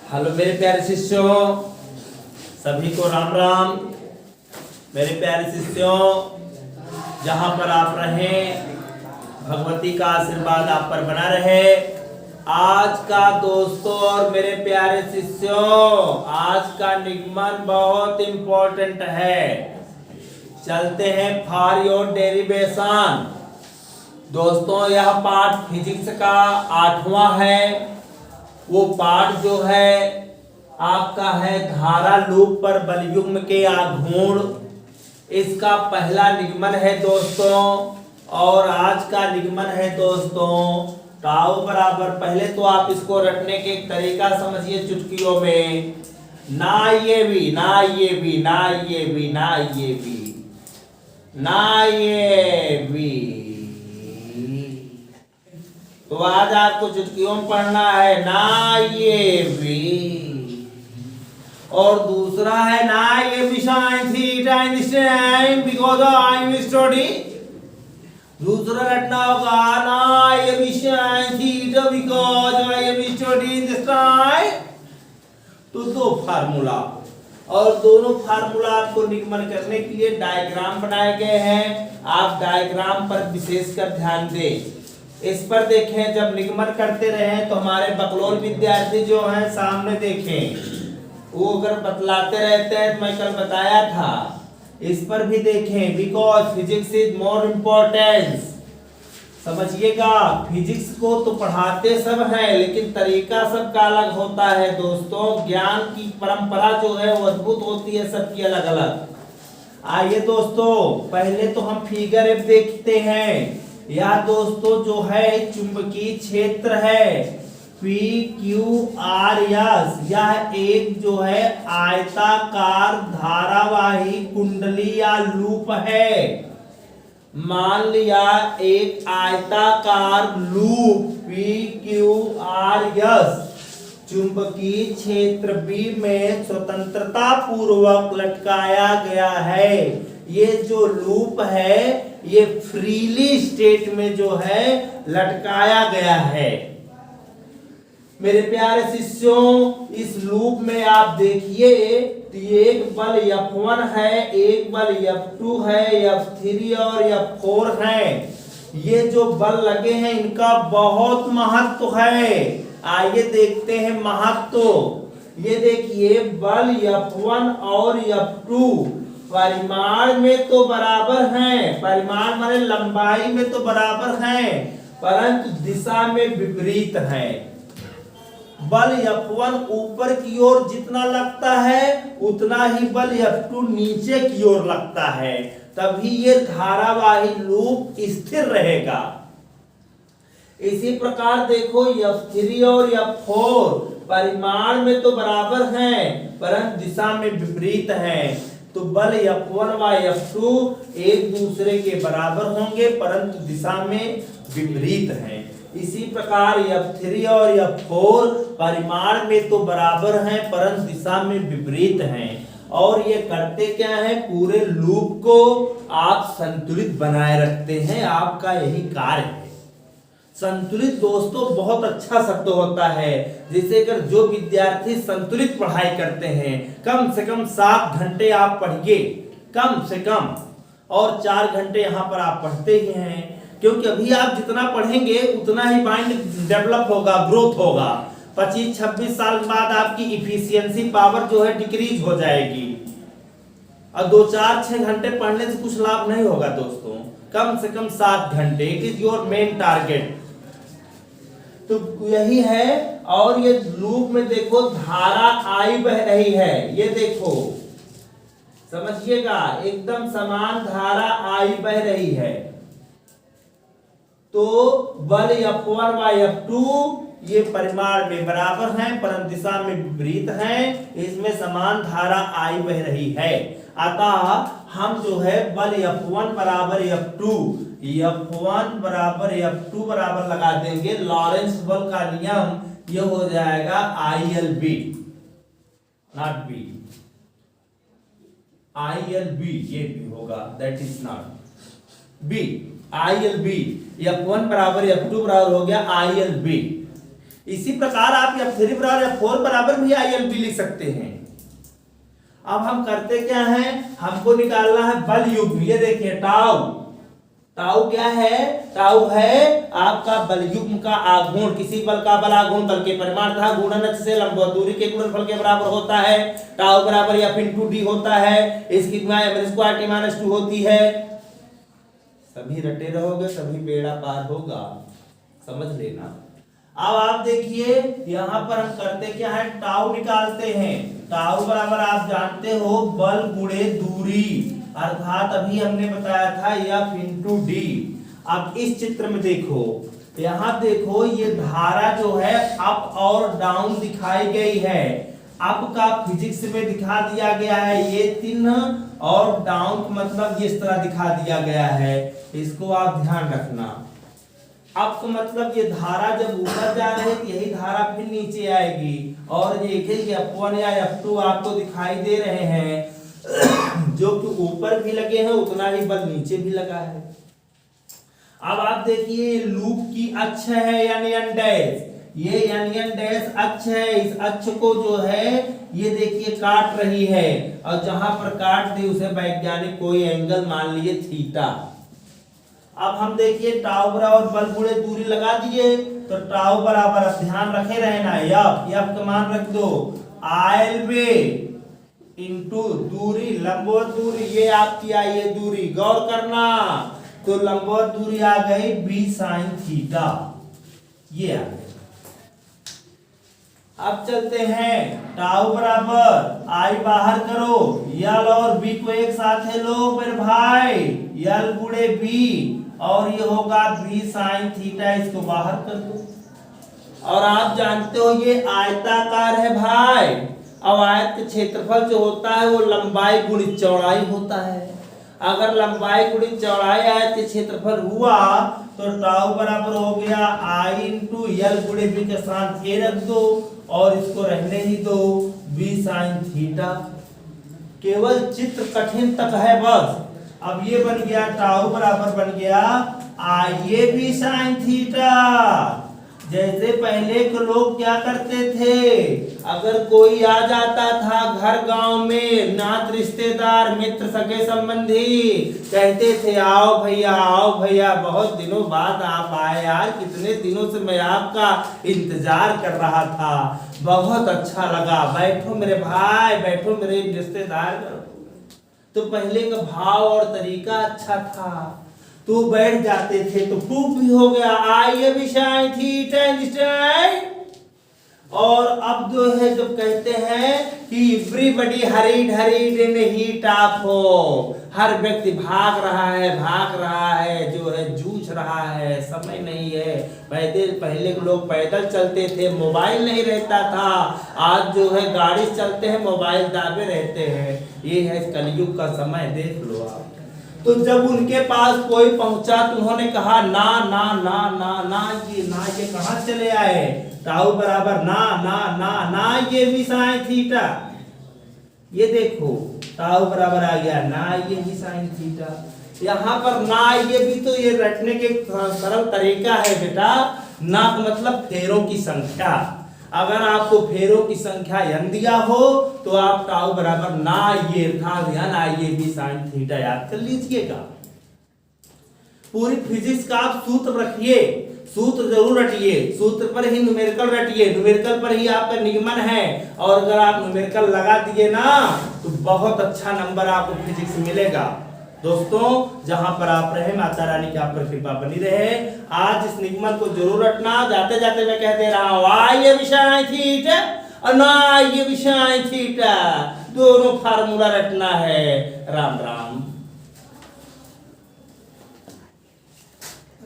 Hello मेरे प्यारे शिष्यों, सभी को राम राम। मेरे प्यारे शिष्यों, जहाँ पर आप रहें, भगवती का आशीर्वाद आप पर बना रहे। आज का दोस्तों और मेरे प्यारे शिष्यों, आज का निगमन बहुत इंपॉर्टेंट है। चलते हैं फॉर योर डेरिवेशन। दोस्तों, यह पाठ फिजिक्स का 8वां है। वो पाठ जो है आपका है धारा लूप पर बलयुग्म के आघूर्ण। इसका पहला निगमन है दोस्तों, और आज का निगमन है दोस्तों टाउ बराबर। पहले तो आप इसको रटने के एक तरीका समझिए चुटकियों में। ना ये भी, ना ये भी, ना ये भी, ना ये भी, ना ये भी। तो आज आपको चुटकियों में पढ़ना है ना ये भी, और दूसरा है ना ये भी sine theta in this time because I am study. दूसरा रटना होगा ना ये भी sine theta because I am study in this time. तो दो फार्मूला, और दोनों फार्मूला आपको निगमन करने के लिए डायग्राम बनाए गए हैं। आप डायग्राम पर विशेषकर ध्यान दें। इस पर देखें, जब निगमन करते रहे तो हमारे बकलोल विद्यार्थी जो हैं सामने देखें, वो अगर बतलाते रहते हैं तो मैं कल बताया था, इस पर भी देखें। Because physics is more importance. समझिएगा, फिजिक्स को तो पढ़ाते सब हैं, लेकिन तरीका सबका अलग होता है दोस्तों। ज्ञान की परंपरा जो है वो अद्भुत होती है, सबकी अलग अलग। आइए दोस्तों, पहले तो हम फिगर एफ देखते हैं। यह दोस्तों जो है चुंबकीय क्षेत्र है पी क्यू आर एस। यह एक जो है आयताकार धारावाही कुंडली या लूप है। मान लिया एक आयताकार loop P Q R S चुंबकीय क्षेत्र बी में स्वतंत्रता पूर्वक लटकाया गया है। ये जो लूप है ये फ्रीली स्टेट में जो है लटकाया गया है। मेरे प्यारे शिष्यों, इस लूप में आप देखिए, एक बल F1 है, एक बल F2 है, F3 और F4 है। ये जो बल लगे हैं इनका बहुत महत्व है। आइए देखते हैं महत्व। ये देखिए, बल F1 और F2 परिमाण में तो बराबर हैं, परिमाण माने लंबाई में तो बराबर हैं, परंतु दिशा में विपरीत हैं। बल F1 ऊपर की ओर जितना लगता है उतना ही बल F2 नीचे की ओर लगता है, तभी ये धारावाही लूप स्थिर रहेगा। इसी प्रकार देखो, F3 और F4 परिमाण में तो बराबर हैं, परंतु दिशा में विपरीत हैं। तो बल F1 व F2 एक दूसरे के बराबर होंगे, परंतु दिशा में विपरीत हैं। इसी प्रकार F3 और F4 परिमाण में तो बराबर हैं, परंतु दिशा में विपरीत हैं। और ये करते क्या है, पूरे लूप को आप संतुलित बनाए रखते हैं। आपका यही कार्य है। संतुलित दोस्तों बहुत अच्छा शब्द होता है, जिसे अगर जो विद्यार्थी संतुलित पढ़ाई करते हैं, कम से कम 7 घंटे आप पढ़िए, कम से कम, और 4 घंटे यहाँ पर आप पढ़ते ही हैं। क्योंकि अभी आप जितना पढ़ेंगे उतना ही माइंड डेवलप होगा, ग्रोथ होगा। 25-26 साल के बाद आपकी इफिशियंसी पावर जो है डिक्रीज हो जाएगी, और 2-4-6 घंटे पढ़ने से कुछ लाभ नहीं होगा दोस्तों। कम से कम 7 घंटे, it is your main target. तो यही है। और ये लूप में देखो धारा आई बह रही है, ये देखो, समझिएगा, एकदम समान धारा आई बह रही है। तो बल F1 व F2 ये परिमाण में बराबर हैं, परंतु दिशा में विपरीत हैं। इसमें समान धारा आई बह रही है। अतः हम जो है बल F1 बराबर F2, F1 बराबर F2 बराबर लगा देंगे। लॉरेंस बल का नियम ये हो जाएगा ILB, नॉट B, ILB ये भी होगा, that is not B, ILB। F1 बराबर F2 बराबर हो गया ILB। इसी प्रकार आप F3 बराबर F4 बराबर भी ILB लिख सकते हैं। अब हम करते क्या है, हमको निकालना है बल युग्म। ये देखिए टाउ, टाउ क्या है, टाउ है आपका बल युग्म का आघूर्ण। किसी बल का बल आघूर्ण बल के परिमाण तथा गुणन से लंबवत दूरी के गुणनफल के बराबर होता है। टाउ बराबर F × D होता है, इसकी m² T - 2 होती है। सभी रटे रहोगे तभी बेड़ा पार होगा, समझ लेना। अब आप देखिए यहाँ पर हम करते क्या है, टाउ निकालते हैं। टाउ बराबर आप जानते हो बल गुणे दूरी, अर्थात अभी हमने बताया था F × D। अब इस चित्र में देखो, यहाँ देखो ये धारा जो है अप और डाउन दिखाई गई है। अप का फिजिक्स में दिखा दिया गया है ये चिन्ह, और डाउन मतलब इस तरह दिखा दिया गया है। इसको आप ध्यान रखना। अप का मतलब ये धारा जब ऊपर जा रही है यही धारा फिर नीचे आएगी, और देखिए F1 या F2 आपको दिखाई दे रहे हैं जो कि ऊपर भी लगे हैं उतना ही बल नीचे भी लगा है। अब आप देखिए लूप की अक्ष है यानी n डैश, ये यानी n डैश अक्ष है। इस अक्ष को जो है ये देखिए काट रही है, और जहां पर काट दी उसे वैज्ञानिक कोई एंगल मान लिए थीटा। अब हम देखिए टाउ बराबर बल गुणे दूरी लगा दिए, तो टाउ बराबर अब ध्यान रखे रहना F का मान रख दो ILB इंटू दूरी लंबवत दूरी, ये आपकी आई है दूरी, गौर करना। तो लंबवत दूरी आ गई B sin थीटा, ये आ गई। अब चलते हैं टाउ बराबर I बाहर करो, L और B को एक साथ लो मेरे भाई, L गुणे B, और ये होगा B sin थीटा, इसको बाहर कर दो। और आप जानते हो ये आयताकार है भाई। अब आयत का क्षेत्रफल जो होता है वो लंबाई गुणित चौड़ाई होता है। अगर लंबाई गुणित चौड़ाई आयत के क्षेत्रफल हुआ तो टाउ बराबर हो गया I × L गुणे B के साथ ये रख दो, और इसको रहने ही दो B sin थीटा। केवल चित्र कठिन तक है बस। अब ये बन गया टाउ बराबर बन गया IAB sin थीटा। जैसे पहले के लोग क्या करते थे, अगर कोई आ जाता था घर गांव में, नात रिश्तेदार मित्र सगे संबंधी, कहते थे आओ भैया बहुत दिनों बाद आप आए यार, कितने दिनों से मैं आपका इंतजार कर रहा था, बहुत अच्छा लगा, बैठो मेरे भाई, बैठो मेरे रिश्तेदार। तो पहले का भाव और तरीका अच्छा था, तो बैठ जाते थे तो प्रूफ भी हो गया IAB sin थीटा। और अब जो है जब कहते हैं कि everybody hurried in heat of हो, हर व्यक्ति भाग रहा है जो है जूझ रहा है, समय नहीं है। पहले के लोग पैदल चलते थे, मोबाइल नहीं रहता था, आज जो है गाड़ी चलते हैं, मोबाइल दाबे रहते हैं। ये है कलयुग का समय, देख लो आप। तो जब उनके पास कोई पहुंचा तो उन्होंने कहा ना ना ना ना ना ये कहां चले आए, टाउ बराबर ना ये भी sin थीटा। ये देखो टाउ बराबर आ गया ना ये भी sin थीटा। यहाँ पर ना ये भी, तो ये रटने के सरल तरीका है बेटा। ना का मतलब फेरों की संख्या। अगर आपको फेरों की संख्या n दिया हो तो आप टाउ बराबर ना ये IAB sin थीटा याद कर लीजिएगा। पूरी फिजिक्स का आप सूत्र रखिए, सूत्र जरूर रटिए, सूत्र पर ही न्यूमेरिकल रटिए, न्यूमेरिकल पर ही आपका निगमन है। और अगर आप न्यूमेरिकल लगा दिए ना तो बहुत अच्छा नंबर आपको फिजिक्स मिलेगा। दोस्तों जहां पर आप रहे, माता रानी की आप पर कृपा बनी रहे। आज इस निगमन को जरूर रटना। जाते जाते मैं कह दे रहा हूं IAB sin थीटा और ना IAB sin थीटा, दोनों फार्मूला रटना है। राम राम।